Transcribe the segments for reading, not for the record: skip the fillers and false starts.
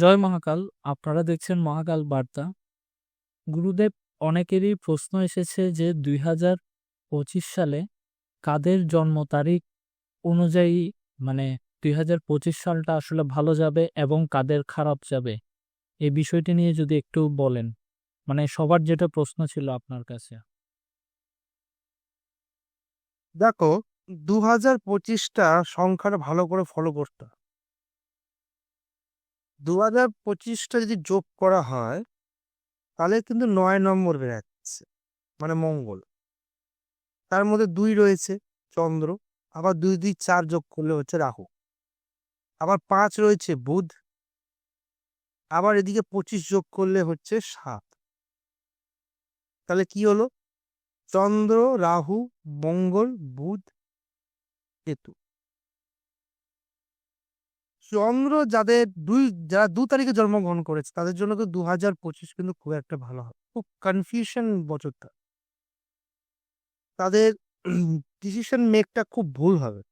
জয় মহাকাল। আপনারা দেখছেন মহাকাল বার্তা। গুরুদেব, অনেকেরই প্রশ্ন এসেছে যে 2025 সালে কাদের জন্ম তারিখ অনুযায়ী মানে 2025 সালটা আসলে ভালো যাবে এবং কাদের খারাপ যাবে, এই বিষয়টি নিয়ে যদি একটু বলেন। মানে সবার যেটা প্রশ্ন ছিল আপনার কাছে। দেখো, 2025টা সংখ্যাটা ভালো করে ফলো করতে হবে। 2025টা যদি যোগ করা হয় তাহলে কিন্তু 9 নম্বর বেরাচ্ছে, মানে মঙ্গল। তার মধ্যে 2 রয়েছে চন্দ্র, আবার 2 2 4 যোগ করলে হচ্ছে রাহু, আবার 5 রয়েছে বুধ, আবার এদিকে 25 যোগ করলে হচ্ছে 7। তাহলে কি হলো? চন্দ্র, রাহু, মঙ্গল, বুধ, কেতু। চন্দ্র যারা 2 তারিখে জন্মগ্রহণ করেছে তাদের জন্য তো 2025 কিন্তু খুব একটা ভালো হবে, খুব কনফিউশন বছরটা। তাদের ডিসিশন মেকটা খুব ভুল হবে,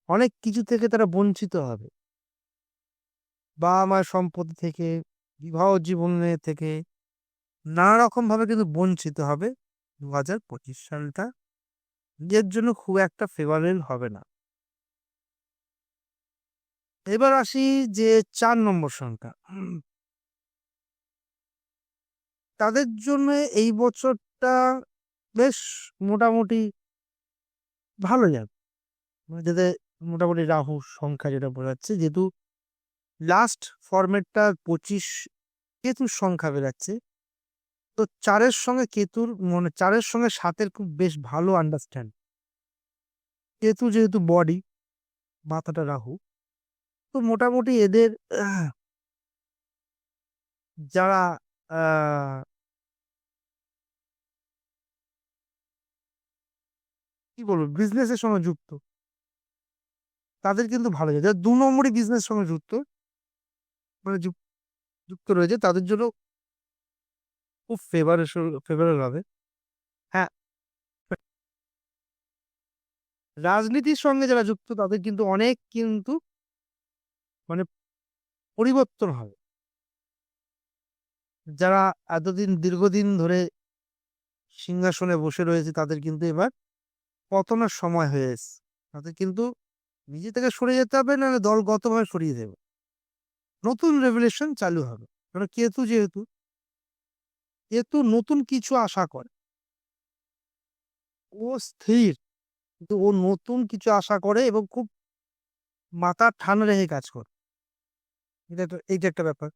অনেক কিছু থেকে তারা বঞ্চিত হবে। বাবা মায়ের সম্পত্তি থেকে, বিবাহ জীবনে থেকে, নানা রকম ভাবে কিন্তু বঞ্চিত হবে। 2025 সালটা নিজের জন্য খুব একটা ফেভারেবল হবে না। এবার আসি যে 4 নম্বর সংখ্যা, তাদের জন্য এই বছরটা বেশ মোটামুটি ভালো যাবে। মানে যাদের মোটামুটি রাহু সংখ্যা যেটা বোঝাচ্ছে, যেহেতু লাস্ট ফরম্যাটটা 25, কেতুর সংখ্যা বেরাচ্ছে, তো 4-এর সঙ্গে কেতুর, মানে 4-এর সঙ্গে 7-এর খুব বেশ ভালো আন্ডারস্ট্যান্ড। কেতু যেহেতু বডি, মাথাটা রাহু, তো মোটামুটি এদের যারা আহ কি বলবো, বিজনেসের সঙ্গে যুক্ত, তাদের কিন্তু ভালো যায়। যারা 2 নম্বরই বিজনেস সঙ্গে যুক্ত, মানে যুক্ত রয়েছে, তাদের জন্য খুব ফেভারেবল হবে। হ্যাঁ, রাজনীতির সঙ্গে যারা যুক্ত তাদের কিন্তু অনেক কিন্তু মানে পরিবর্তন হবে। যারা এতদিন দীর্ঘদিন ধরে সিংহাসনে বসে রয়েছে তাদের কিন্তু এবার পতনের সময় হয়ে এসেছে। তাদের কিন্তু নিজে থেকে সরে যেতে হবে, না দলগতভাবে সরিয়ে দেবে। নতুন রেভুলেশন চালু হবে, কারণ কেতু নতুন কিছু আশা করে। ও স্থির, কিন্তু ও নতুন কিছু আশা করে এবং খুব মাথা ঠান্ডা রেখে কাজ করে। এইটা একটা ব্যাপার।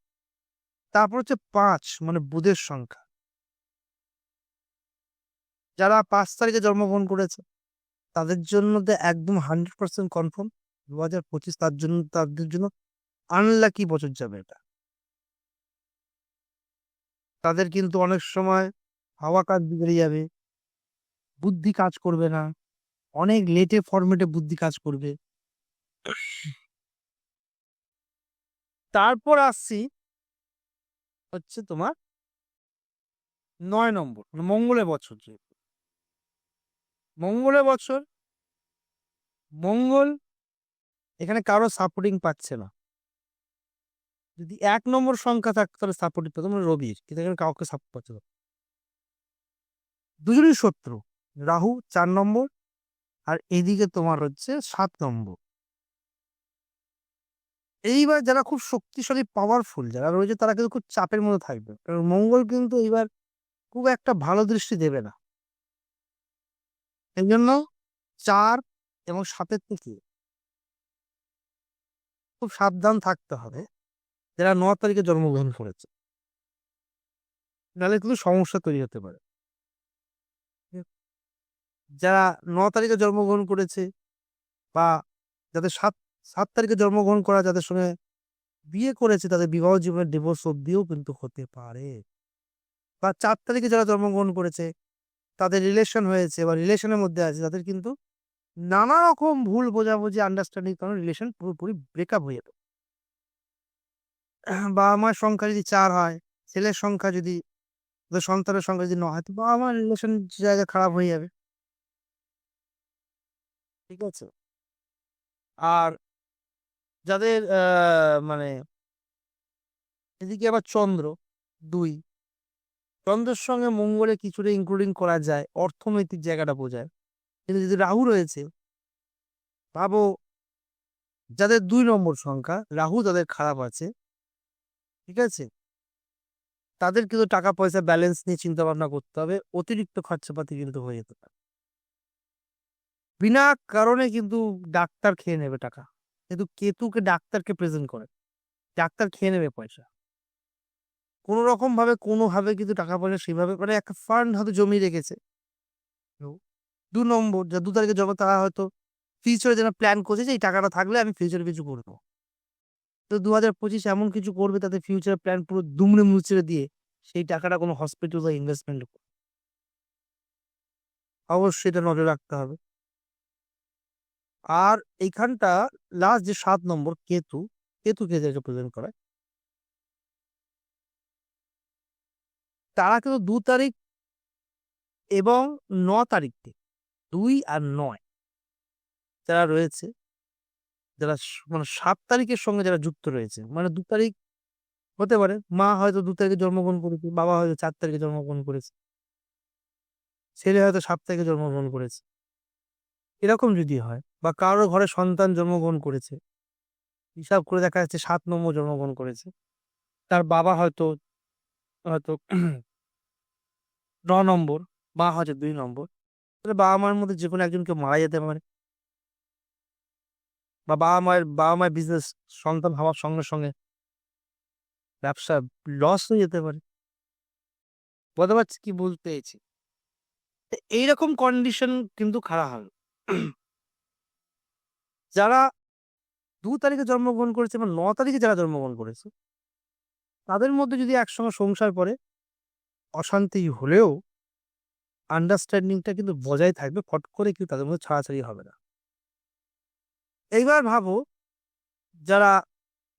তারপর হচ্ছে 5, মানে বুধের সংখ্যা। যারা 5 তারিখে জন্মগ্রহণ করেছে তাদের জন্য তো একদম 100% কনফার্ম 2025 তাদের জন্য আনলাকি বছর যাবে এটা। তাদের কিন্তু অনেক সময় হাওয়া কাজ বিগড়ে যাবে, বুদ্ধি কাজ করবে না, অনেক লেটে ফরম্যাটে বুদ্ধি কাজ করবে। তারপর আসছি হচ্ছে তোমার 9 নম্বর, মানে মঙ্গলের বছর। যেহেতু মঙ্গলের বছর, মঙ্গল এখানে কারো সাপোর্টিং পাচ্ছে না। যদি 1 নম্বর সংখ্যা থাকতো তাহলে সাপোর্টিং পেতো, মানে রবির, কিন্তু এখানে কাউকে সাপোর্ট পাচ্ছে না। দুজনই শত্রু, রাহু 4 নম্বর, আর এইদিকে তোমার হচ্ছে 7 নম্বর। এইবার যারা খুব শক্তিশালী পাওয়ারফুল যারা রয়েছে তারা কিন্তু খুব চাপের মধ্যে থাকবে, কারণ মঙ্গল কিন্তু এইবার খুব একটা ভালো দৃষ্টি দেবে না। এই জন্য 4 এবং 7-এর থেকে খুব সাবধান থাকতে হবে যারা 9 তারিখে জন্মগ্রহণ করেছে, নাহলে কিন্তু সমস্যা তৈরি হতে পারে। যারা 9 তারিখে জন্মগ্রহণ করেছে, বা যাদের 7 তারিখে জন্মগ্রহণ করা, যাদের সঙ্গে বিয়ে করেছে, তাদের বিবাহ জীবনের ডিভোর্স অব্দিও কিন্তু হতে পারে। বা 4 তারিখে যারা জন্মগ্রহণ করেছে তাদের রিলেশন হয়েছে বা রিলেশনের মধ্যে আছে, তাদের কিন্তু নানা রকম ভুল বোঝাবুঝি, আন্ডারস্ট্যান্ডিং কারণে রিলেশন পুরোপুরি ব্রেকআপ হয়ে যেত। বাবা মায়ের সংখ্যা যদি 4 হয়, ছেলের সংখ্যা যদি, ওদের সন্তানের সংখ্যা যদি 9 হয়, তো বাবা মায়ের রিলেশন জায়গা খারাপ হয়ে যাবে। ঠিক আছে। আর যাদের মানে এদিকে আবার চন্দ্র 2, চন্দ্রের সঙ্গে মঙ্গলে কিছুটা ইনক্লুডিং করা যায়, অর্থনৈতিক জায়গাটা বোঝায়। কিন্তু যদি রাহু রয়েছে, ভাবো যাদের 2 নম্বর সংখ্যা, রাহু যাদের খারাপ আছে, ঠিক আছে? তাদের কিন্তু টাকা পয়সা ব্যালেন্স নিয়ে চিন্তা ভাবনা করতে হবে। অতিরিক্ত খরচাপাতি কিন্তু হয়ে যেতে পারে। বিনা কারণে কিন্তু ডাক্তার খেয়ে নেবে টাকা। কিন্তু কেতুকে ডাক্তারকে প্রেজেন্ট করে। ডাক্তার খেয়ে নেবে পয়সা। কোনো রকম ভাবে কোনোভাবে কিন্তু টাকা পয়সা সেভাবে মানে একটা ফান্ড হয়তো জমিয়ে রেখেছে। 2 নম্বর, 2 তারিখে জন্ম, তারা হয়তো ফিউচারে যেন প্ল্যান করছে যে এই টাকাটা থাকলে আমি ফিউচারে কিছু করবো। তো 2025 এমন কিছু করবে তাদের ফিউচার প্ল্যান পুরো দুমড়ে মুচড়ে দিয়ে সেই টাকাটা কোনো হসপিটালে ইনভেস্টমেন্ট অবশ্যই এটা নজর রাখতে হবে। আর এইখানটা লাস্ট যে 7 নম্বর কেতুকে যে রিপ্রেজেন্ট করে, তারা কিন্তু 2 তারিখ এবং 9 তারিখে 2 আর 9 যারা রয়েছে, যারা মানে 7 তারিখের সঙ্গে যারা যুক্ত রয়েছে, মানে 2 তারিখ হতে পারে মা হয়তো 2 তারিখে জন্মগ্রহণ করেছে, বাবা হয়তো 4 তারিখে জন্মগ্রহণ করেছে, ছেলে হয়তো 7 তারিখে জন্মগ্রহণ করেছে। এরকম যদি হয় বা কারোর ঘরে সন্তান জন্মগ্রহণ করেছে, হিসাব করে দেখা যাচ্ছে 7 নম্বর জন্মগ্রহণ করেছে, তার বাবা হয়তো হয়তো 9 নম্বর, মা হয়তো 2 নম্বর, তাহলে বাবা মার মধ্যে যে কোনো একজনকে মারা যেতে পারে, বা বাবা মায়ের বিজনেস সন্তান হওয়ার সঙ্গে সঙ্গে ব্যবসা লস হয়ে যেতে পারে। বুঝতে পারছি কি বলতে চাইছি? তো এইরকম কন্ডিশন কিন্তু খারাপ হবে। যারা 2 তারিখে জন্মগ্রহণ করেছে বা 9 তারিখে যারা জন্মগ্রহণ করেছে, তাদের মধ্যে যদি একসঙ্গে সংসার করে, অশান্তি হলেও আন্ডারস্ট্যান্ডিংটা কিন্তু বজায় থাকবে, ফট করে কিন্তু তাদের মধ্যে ছাড়াছাড়ি হবে না। এইবার ভাবো যারা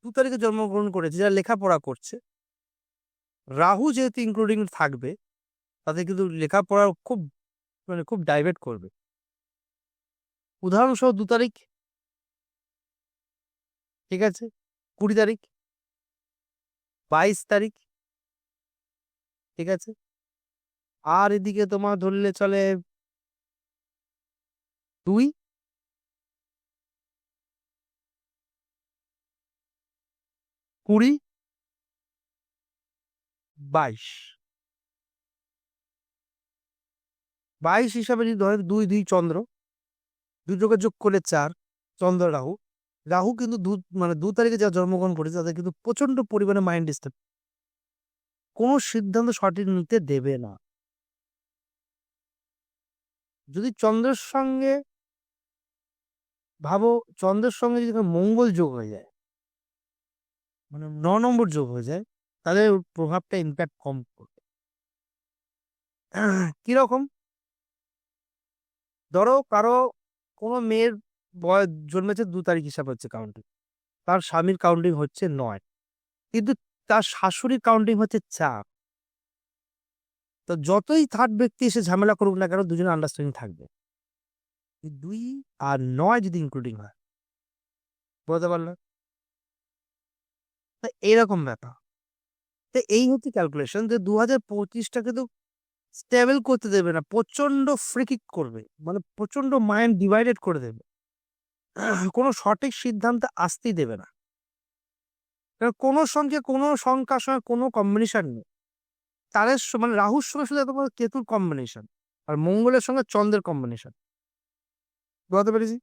2 তারিখে জন্মগ্রহণ করেছে, যারা লেখাপড়া করছে, রাহু যেহেতু ইনক্লুডিং থাকবে, তাদের কিন্তু লেখাপড়া খুব মানে খুব ডাইভার্ট করবে। উদাহরণসহ 2 তারিখ, ঠিক আছে, 20 তারিখ, 22 তারিখ, ঠিক আছে, আর এদিকে তোমার ধরলে চলে 2, 20, 22, 22 হিসাবে যদি ধরেন 2, 2 চন্দ্র, 2 যোগ করলে 4, চন্দ্র রাহু। রাহু কিন্তু মানে 2 তারিখে যারা জন্মগ্রহণ করেছে তাদের কিন্তু প্রচন্ড পরিমাণে মাইন্ড ডিস্টার্ব, কোনো সিদ্ধান্ত সঠিক নিতে দেবে না। যদি চন্দ্রের সঙ্গে ভাবো, চন্দ্রের সঙ্গে যদি মঙ্গল যোগ হয়ে যায়, মানে 9 নম্বর যোগ হয়ে যায়, তাহলে ওর প্রভাবটা ইম্প্যাক্ট কম করবে। কিরকম? ধরো কারো কোনো মেয়ের বয়স জন্মেছে 2 তারিখ হিসাব হচ্ছে কাউন্টিং, তার স্বামীর কাউন্টিং হচ্ছে 9, কিন্তু তার শাশুড়ির কাউন্টিং হচ্ছে 4। তো যতই থার্ড ব্যক্তি এসে ঝামেলা করুক না কেন, দুজনে আন্ডারস্ট্যান্ডিং থাকবে। 2 আর 9 যদি ইনক্লুডিং হয়, বুঝতে পারলে? তা এরকম ব্যাপার। তো এই হচ্ছে ক্যালকুলেশন যে 2025টা কিন্তু স্টেবল করতে দেবে না, প্রচন্ড ফ্রিকিক করবে, মানে প্রচন্ড মাইন্ড ডিভাইডেড করে দেবে। কোনো সঠিক সিদ্ধান্তে আসতেই দেবে না। কারণ কোনো সঙ্গে কোনো সংখ্যার সঙ্গে কোনো কম্বিনেশন নেই। তাদের মানে রাহুর সঙ্গে শুধু তোমার কেতুর কম্বিনেশন আর মঙ্গলের সঙ্গে চন্দ্রের কম্বিনেশন। বুঝতে পেরেছি?